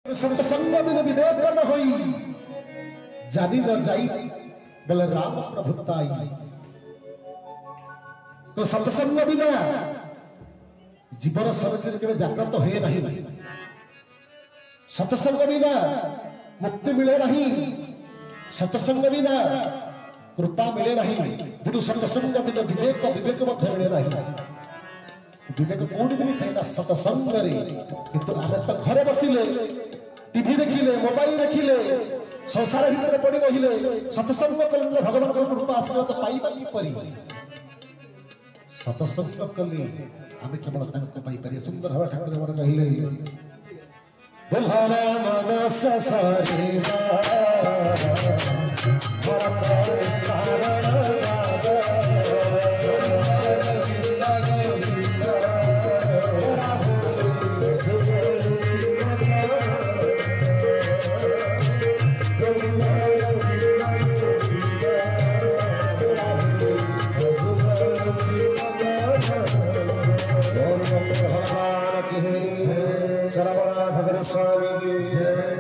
सत्संग बिन विवेक न होई जानी न जाई बोले राम प्रभुताई। तो सत्संग बिना जीवन शरीर के जागृत हुए नहीं, सत्संग बिना मुक्ति मिले नहीं, सत्संग बिना कृपा मिले नहीं। तेणु सत्संग बिना विवेक विवेक मिले नहीं। विवेक कौन मिली थे ना सत्संग किंतु आम तो घरे बसिले टीवी देखिले मोबाइल देखिले संसार भीतर पड़ी रहिले सत्संग कले भगवान कृपा आशीर्वाद पाई परी सत्संग कले आम केवल पाई पारे। सुंदर भाव ठाकुर देव कहले दुल्हन मनस शरीरा Sarabana Bhagavad Swami